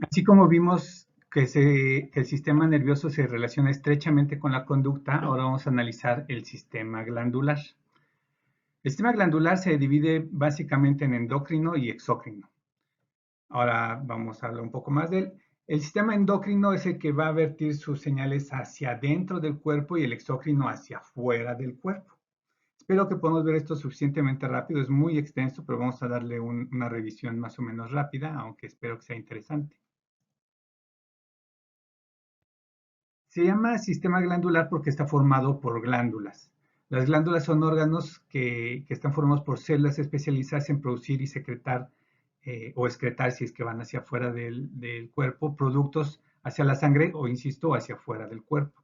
Así como vimos que el sistema nervioso se relaciona estrechamente con la conducta, ahora vamos a analizar el sistema glandular. El sistema glandular se divide básicamente en endocrino y exócrino. Ahora vamos a hablar un poco más de él. El sistema endocrino es el que va a vertir sus señales hacia adentro del cuerpo y el exócrino hacia afuera del cuerpo. Espero que podamos ver esto suficientemente rápido, es muy extenso, pero vamos a darle una revisión más o menos rápida, aunque espero que sea interesante. Se llama sistema glandular porque está formado por glándulas. Las glándulas son órganos que están formados por células especializadas en producir y secretar o excretar, si es que van hacia afuera del cuerpo, productos hacia la sangre o, insisto, hacia afuera del cuerpo.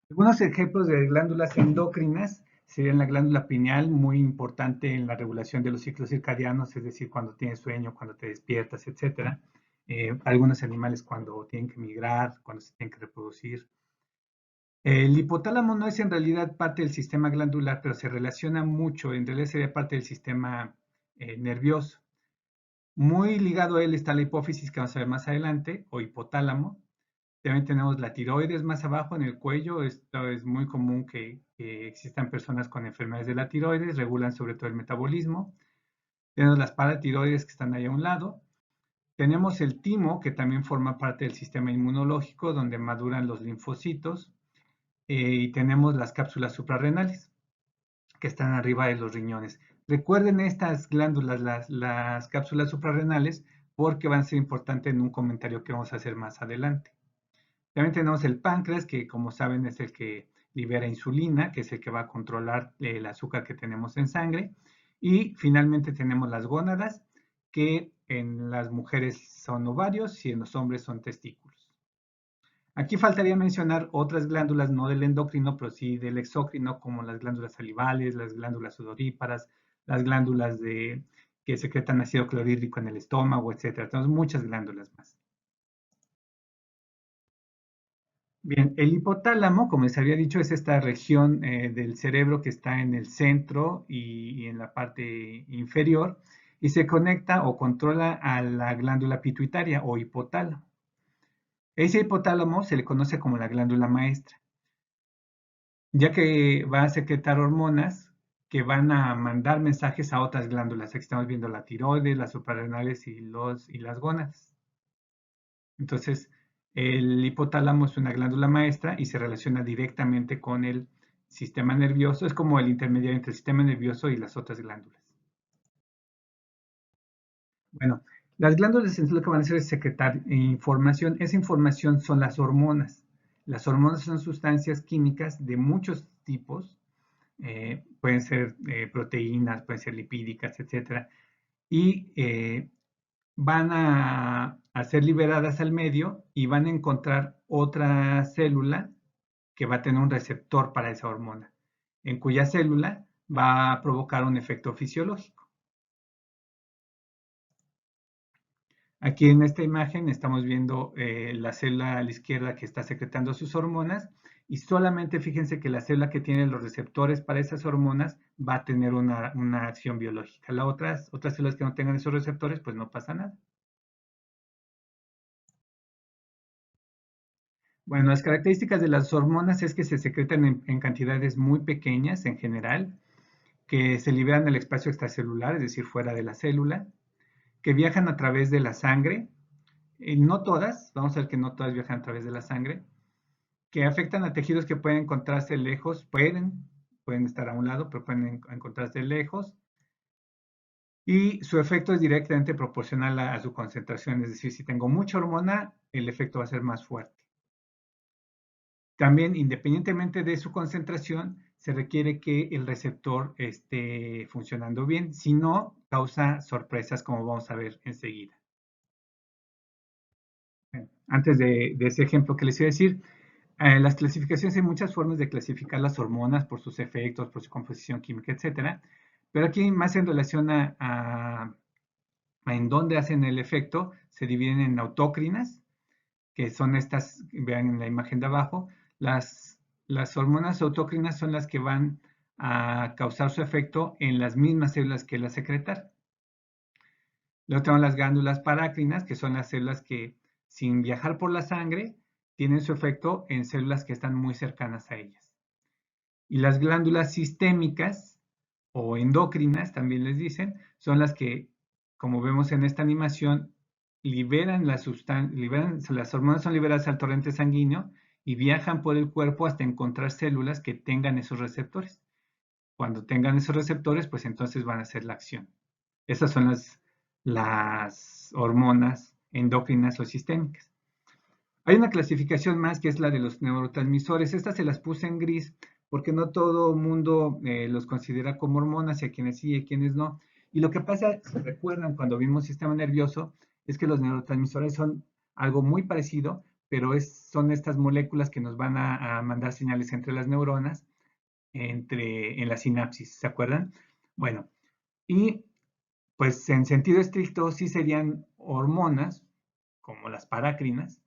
Algunos ejemplos de glándulas endocrinas serían la glándula pineal, muy importante en la regulación de los ciclos circadianos, es decir, cuando tienes sueño, cuando te despiertas, etcétera. Algunos animales cuando tienen que migrar, cuando se tienen que reproducir. El hipotálamo no es en realidad parte del sistema glandular, pero se relaciona mucho, en realidad sería parte del sistema nervioso. Muy ligado a él está la hipófisis, que vamos a ver más adelante, o hipotálamo. También tenemos la tiroides más abajo en el cuello. Esto es muy común que existan personas con enfermedades de la tiroides, regulan sobre todo el metabolismo. Tenemos las paratiroides que están ahí a un lado. Tenemos el timo, que también forma parte del sistema inmunológico, donde maduran los linfocitos. Y tenemos las cápsulas suprarrenales, que están arriba de los riñones. Recuerden estas glándulas, las cápsulas suprarrenales, porque van a ser importantes en un comentario que vamos a hacer más adelante. También tenemos el páncreas, que como saben es el que libera insulina, que es el que va a controlar el azúcar que tenemos en sangre. Y finalmente tenemos las gónadas, que en las mujeres son ovarios y en los hombres son testículos. Aquí faltaría mencionar otras glándulas, no del endocrino, pero sí del exócrino, como las glándulas salivales, las glándulas sudoríparas, las glándulas que secretan ácido clorhídrico en el estómago, etcétera. Tenemos muchas glándulas más. Bien, el hipotálamo, como les había dicho, es esta región del cerebro que está en el centro y en la parte inferior y se conecta o controla a la glándula pituitaria o hipotálamo. Ese hipotálamo se le conoce como la glándula maestra, ya que va a secretar hormonas que van a mandar mensajes a otras glándulas. Aquí estamos viendo la tiroides, las suprarrenales y las gónadas. Entonces, el hipotálamo es una glándula maestra y se relaciona directamente con el sistema nervioso. Es como el intermediario entre el sistema nervioso y las otras glándulas. Bueno, las glándulas en sí lo que van a hacer es secretar información. Esa información son las hormonas. Las hormonas son sustancias químicas de muchos tipos. Pueden ser proteínas, pueden ser lipídicas, etcétera. Y van a ser liberadas al medio y van a encontrar otra célula que va a tener un receptor para esa hormona, en cuya célula va a provocar un efecto fisiológico. Aquí en esta imagen estamos viendo la célula a la izquierda que está secretando sus hormonas y solamente fíjense que la célula que tiene los receptores para esas hormonas va a tener una acción biológica. Las otras células que no tengan esos receptores, pues no pasa nada. Bueno, las características de las hormonas es que se secretan en cantidades muy pequeñas en general, que se liberan al espacio extracelular, es decir, fuera de la célula, que viajan a través de la sangre, no todas, vamos a ver que no todas viajan a través de la sangre, que afectan a tejidos que pueden encontrarse lejos, pueden estar a un lado, pero pueden encontrarse lejos, y su efecto es directamente proporcional a su concentración, es decir, si tengo mucha hormona, el efecto va a ser más fuerte. También, independientemente de su concentración, se requiere que el receptor esté funcionando bien, si no, causa sorpresas como vamos a ver enseguida. Antes de ese ejemplo que les iba a decir, las clasificaciones, hay muchas formas de clasificar las hormonas por sus efectos, por su composición química, etcétera. Pero aquí, más en relación a en dónde hacen el efecto, se dividen en autócrinas, que son estas, vean en la imagen de abajo, las hormonas autócrinas son las que van a causar su efecto en las mismas células que las secretan. Luego tenemos las glándulas parácrinas, que son las células que, sin viajar por la sangre, tienen su efecto en células que están muy cercanas a ellas. Y las glándulas sistémicas o endocrinas, también les dicen, son las que, como vemos en esta animación, liberan las hormonas son liberadas al torrente sanguíneo y viajan por el cuerpo hasta encontrar células que tengan esos receptores. Cuando tengan esos receptores, pues entonces van a hacer la acción. Esas son las hormonas endócrinas o sistémicas. Hay una clasificación más que es la de los neurotransmisores. Estas se las puse en gris porque no todo el mundo los considera como hormonas y a quienes sí y a quienes no. Y lo que pasa, si recuerdan cuando vimos sistema nervioso, es que los neurotransmisores son algo muy parecido, pero son estas moléculas que nos van a mandar señales entre las neuronas, en la sinapsis, ¿se acuerdan? Bueno, y pues en sentido estricto sí serían hormonas, como las parácrinas,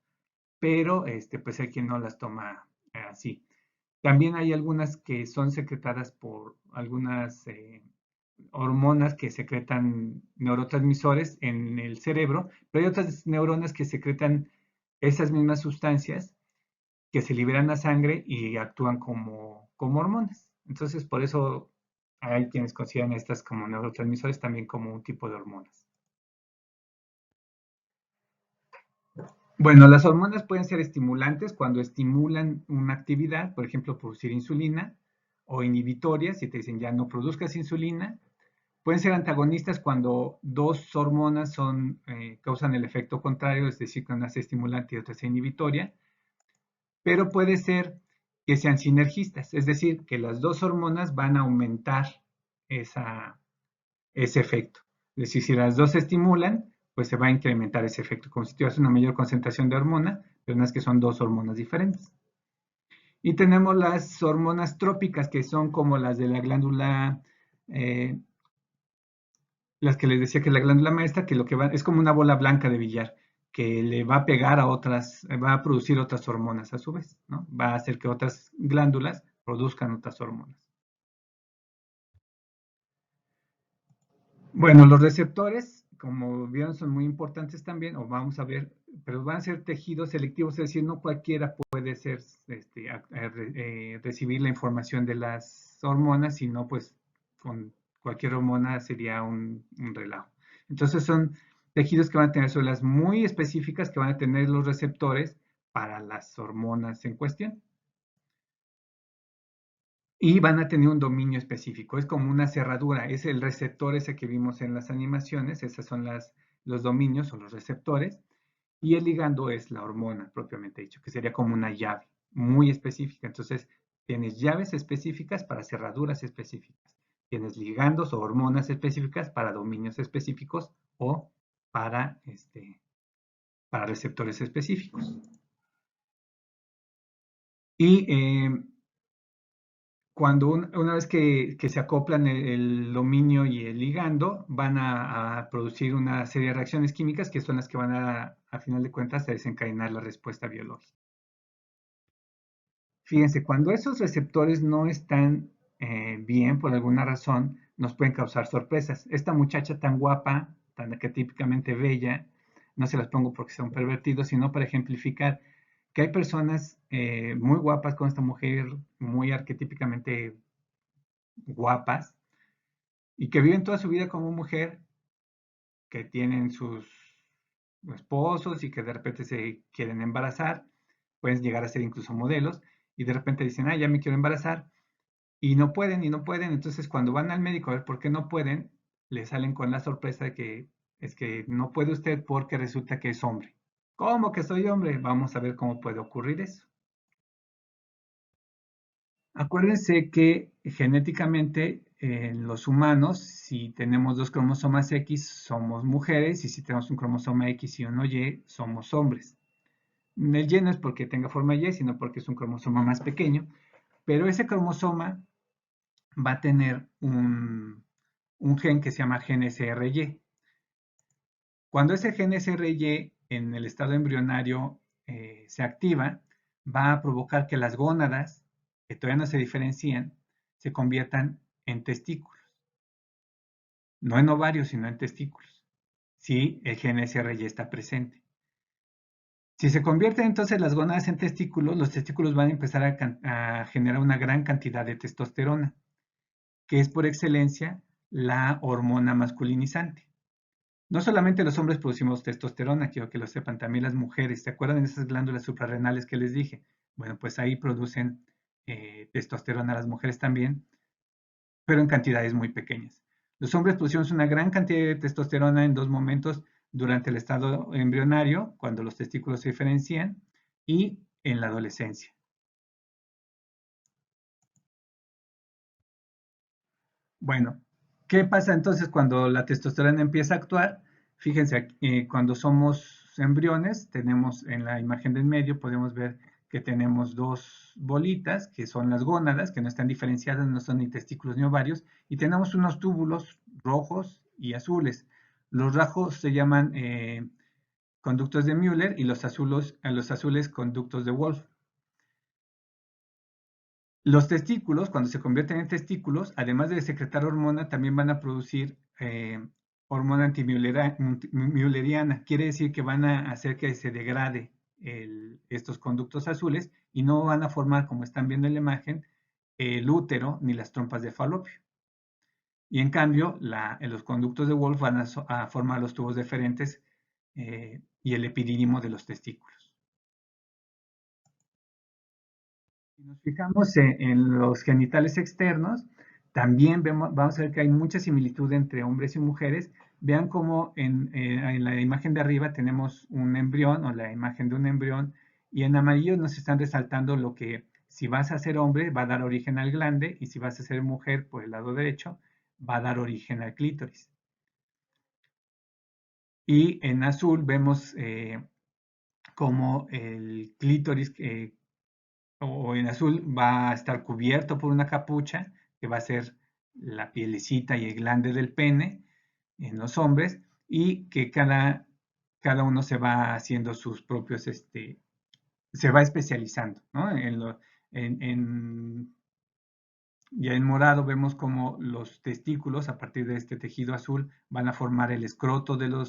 pero pues hay quien no las toma así. También hay algunas que son secretadas por algunas hormonas que secretan neurotransmisores en el cerebro, pero hay otras neuronas que secretan esas mismas sustancias que se liberan a sangre y actúan como hormonas. Entonces, por eso hay quienes consideran estas como neurotransmisores también como un tipo de hormonas. Bueno, las hormonas pueden ser estimulantes cuando estimulan una actividad, por ejemplo, producir insulina, o inhibitorias, si te dicen ya no produzcas insulina. Pueden ser antagonistas cuando dos hormonas causan el efecto contrario, es decir, que una es estimulante y otra es inhibitoria. Pero puede ser que sean sinergistas, es decir, que las dos hormonas van a aumentar ese efecto. Es decir, si las dos se estimulan, pues se va a incrementar ese efecto, como si tuvieras una mayor concentración de hormona, pero no es que son dos hormonas diferentes. Y tenemos las hormonas trópicas, que son como las de la glándula, las que les decía que la glándula maestra, que lo que va es como una bola blanca de billar, que le va a pegar a otras, va a producir otras hormonas a su vez, ¿no? Va a hacer que otras glándulas produzcan otras hormonas. Bueno, los receptores, como vieron, son muy importantes también, o vamos a ver, pero van a ser tejidos selectivos, es decir, no cualquiera puede ser, recibir la información de las hormonas, sino pues con cualquier hormona sería un relajo. Entonces son tejidos que van a tener células muy específicas que van a tener los receptores para las hormonas en cuestión y van a tener un dominio específico. Es como una cerradura, es el receptor ese que vimos en las animaciones, esos son los dominios o los receptores, y el ligando es la hormona propiamente dicho, que sería como una llave muy específica. Entonces, tienes llaves específicas para cerraduras específicas, tienes ligandos o hormonas específicas para dominios específicos o para, para receptores específicos. Y cuando una vez que se acoplan el dominio y el ligando, van a producir una serie de reacciones químicas que son las que van a final de cuentas, a desencadenar la respuesta biológica. Fíjense, cuando esos receptores no están bien por alguna razón, nos pueden causar sorpresas. Esta muchacha tan guapa, tan arquetípicamente bella, no se las pongo porque son pervertidos, sino para ejemplificar que hay personas muy guapas con esta mujer muy arquetípicamente guapas y que viven toda su vida como mujer, que tienen sus esposos y que de repente se quieren embarazar, pueden llegar a ser incluso modelos y de repente dicen, ah, ya me quiero embarazar y no pueden y no pueden. Entonces cuando van al médico a ver por qué no pueden, le salen con la sorpresa de que es que no puede usted porque resulta que es hombre. ¿Cómo que soy hombre? Vamos a ver cómo puede ocurrir eso. Acuérdense que genéticamente en los humanos, si tenemos dos cromosomas X, somos mujeres, y si tenemos un cromosoma X y uno Y, somos hombres. El Y no es porque tenga forma Y, sino porque es un cromosoma más pequeño, pero ese cromosoma va a tener un gen que se llama gen SRY. Cuando ese gen SRY en el estado embrionario se activa, va a provocar que las gónadas, que todavía no se diferencian, se conviertan en testículos. No en ovarios, sino en testículos. si el gen SR ya está presente. Si se convierten entonces las gónadas en testículos, los testículos van a empezar a generar una gran cantidad de testosterona, que es por excelencia la hormona masculinizante. No solamente los hombres producimos testosterona, quiero que lo sepan, también las mujeres. ¿Se acuerdan de esas glándulas suprarrenales que les dije? Bueno, pues ahí producen testosterona las mujeres también, pero en cantidades muy pequeñas. Los hombres producimos una gran cantidad de testosterona en dos momentos durante el estado embrionario, cuando los testículos se diferencian, y en la adolescencia. Bueno, ¿qué pasa entonces cuando la testosterona empieza a actuar? Fíjense, cuando somos embriones, tenemos en la imagen del medio, podemos ver que tenemos dos bolitas, que son las gónadas, que no están diferenciadas, no son ni testículos ni ovarios, y tenemos unos túbulos rojos y azules. Los rojos se llaman conductos de Müller y los azules conductos de Wolff. Los testículos, cuando se convierten en testículos, además de secretar hormona, también van a producir hormona antimülleriana. Quiere decir que van a hacer que se degrade estos conductos azules y no van a formar, como están viendo en la imagen, el útero ni las trompas de falopio. Y en cambio, en los conductos de Wolff van a formar los tubos deferentes y el epidídimo de los testículos. Si nos fijamos en los genitales externos, también vamos a ver que hay mucha similitud entre hombres y mujeres. Vean cómo en la imagen de arriba tenemos un embrión o la imagen de un embrión y en amarillo nos están resaltando lo que si vas a ser hombre va a dar origen al glande y si vas a ser mujer por el lado derecho va a dar origen al clítoris. Y en azul vemos cómo el clítoris o en azul va a estar cubierto por una capucha que va a ser la pielecita y el glande del pene en los hombres y que cada uno se va haciendo sus propios, se va especializando, ¿no? Ya en morado vemos como los testículos a partir de este tejido azul van a formar el escroto de o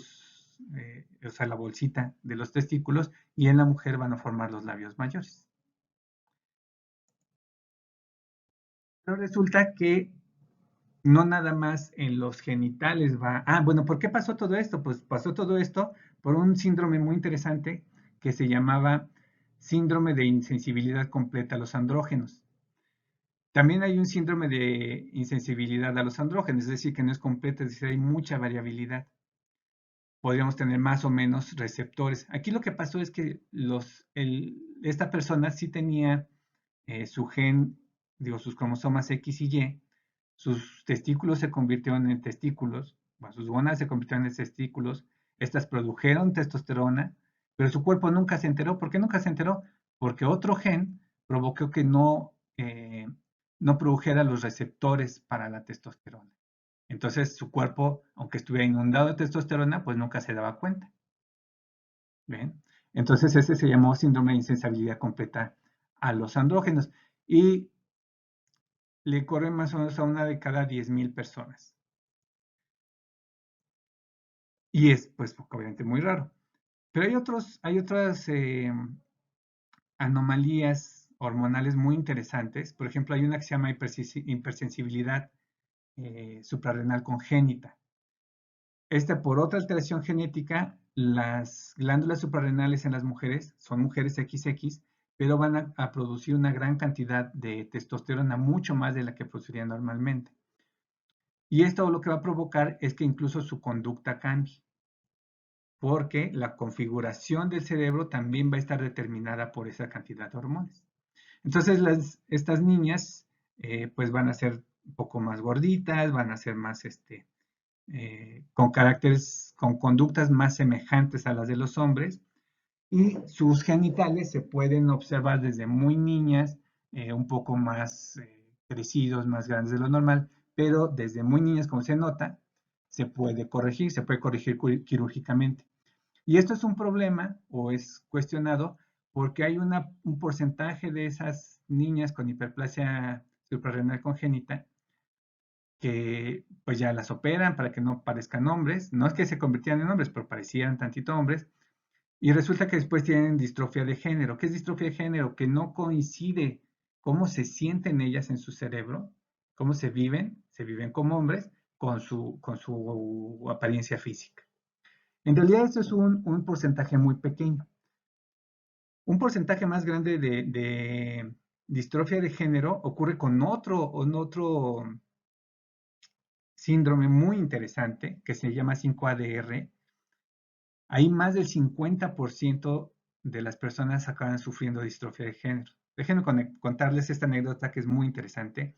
sea, la bolsita de los testículos y en la mujer van a formar los labios mayores. Pero resulta que no nada más en los genitales va. Ah, bueno, ¿por qué pasó todo esto? Pues pasó todo esto por un síndrome muy interesante que se llamaba síndrome de insensibilidad completa a los andrógenos. También hay un síndrome de insensibilidad a los andrógenos, es decir, que no es completa, es decir, hay mucha variabilidad. Podríamos tener más o menos receptores. Aquí lo que pasó es que esta persona sí tenía su gen, digo, sus cromosomas X y Y, sus testículos se convirtieron en testículos, bueno, sus gónadas se convirtieron en testículos, estas produjeron testosterona, pero su cuerpo nunca se enteró. ¿Por qué nunca se enteró? Porque otro gen provocó que no produjera los receptores para la testosterona. Entonces su cuerpo, aunque estuviera inundado de testosterona, pues nunca se daba cuenta. ¿Ven? Entonces ese se llamó síndrome de insensibilidad completa a los andrógenos. Y le corren más o menos a una de cada 10,000 personas. Y es, pues, obviamente muy raro. Pero hay otras anomalías hormonales muy interesantes. Por ejemplo, hay una que se llama hipersensibilidad suprarrenal congénita. Por otra alteración genética, las glándulas suprarrenales en las mujeres son mujeres XX, pero van a producir una gran cantidad de testosterona, mucho más de la que producirían normalmente. Y esto lo que va a provocar es que incluso su conducta cambie, porque la configuración del cerebro también va a estar determinada por esa cantidad de hormonas. Entonces estas niñas pues van a ser un poco más gorditas, van a ser más con caracteres, con conductas más semejantes a las de los hombres y sus genitales se pueden observar desde muy niñas, un poco más crecidos, más grandes de lo normal, pero desde muy niñas, como se nota, se puede corregir quirúrgicamente. Y esto es un problema o es cuestionado porque hay un porcentaje de esas niñas con hiperplasia suprarrenal congénita que pues ya las operan para que no parezcan hombres, no es que se convirtieran en hombres, pero parecieran tantito hombres, y resulta que después tienen distrofia de género. ¿Qué es distrofia de género? Que no coincide cómo se sienten ellas en su cerebro, cómo se viven como hombres, con su apariencia física. En realidad esto es un porcentaje muy pequeño. Un porcentaje más grande de distrofia de género ocurre con otro síndrome muy interesante que se llama 5ADR. Ahí más del 50% de las personas acaban sufriendo distrofia de género. Déjenme contarles esta anécdota que es muy interesante.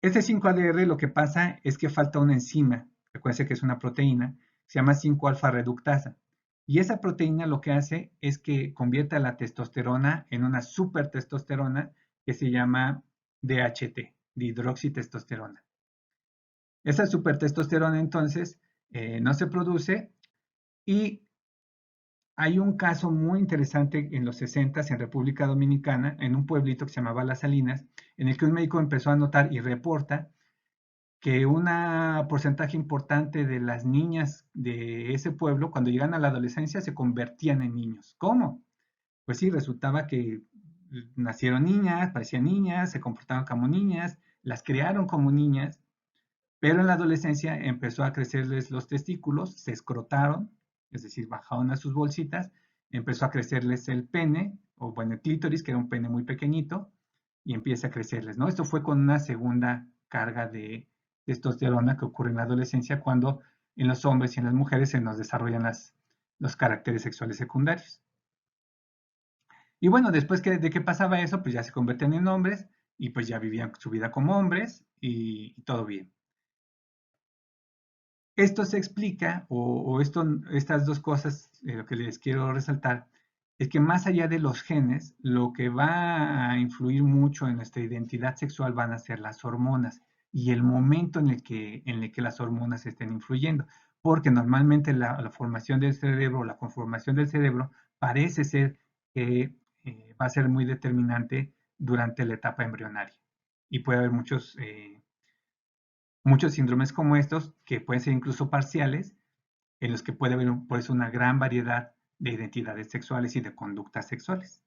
Este 5-ADR lo que pasa es que falta una enzima, recuerden que es una proteína, se llama 5-alfa reductasa. Y esa proteína lo que hace es que convierte a la testosterona en una supertestosterona que se llama DHT, dihidroxitestosterona. Esa supertestosterona entonces no se produce y hay un caso muy interesante en los 60 en República Dominicana, en un pueblito que se llamaba Las Salinas, en el que un médico empezó a notar y reporta que un porcentaje importante de las niñas de ese pueblo, cuando llegan a la adolescencia, se convertían en niños. ¿Cómo? Pues sí, resultaba que nacieron niñas, parecían niñas, se comportaban como niñas, las crearon como niñas, pero en la adolescencia empezó a crecerles los testículos, se escrotaron, es decir, bajaron a sus bolsitas, empezó a crecerles el pene, o bueno, el clítoris, que era un pene muy pequeñito, y empieza a crecerles, ¿no? Esto fue con una segunda carga de testosterona que ocurre en la adolescencia cuando en los hombres y en las mujeres se nos desarrollan los caracteres sexuales secundarios. Y bueno, después de que pasaba eso, pues ya se convertían en hombres y pues ya vivían su vida como hombres y todo bien. Esto se explica, estas dos cosas, lo que les quiero resaltar, es que más allá de los genes, lo que va a influir mucho en nuestra identidad sexual van a ser las hormonas y el momento en el que las hormonas estén influyendo, porque normalmente la formación del cerebro, la conformación del cerebro, parece ser que va a ser muy determinante durante la etapa embrionaria. Y puede haber muchos síndromes como estos, que pueden ser incluso parciales, en los que puede haber pues, una gran variedad de identidades sexuales y de conductas sexuales.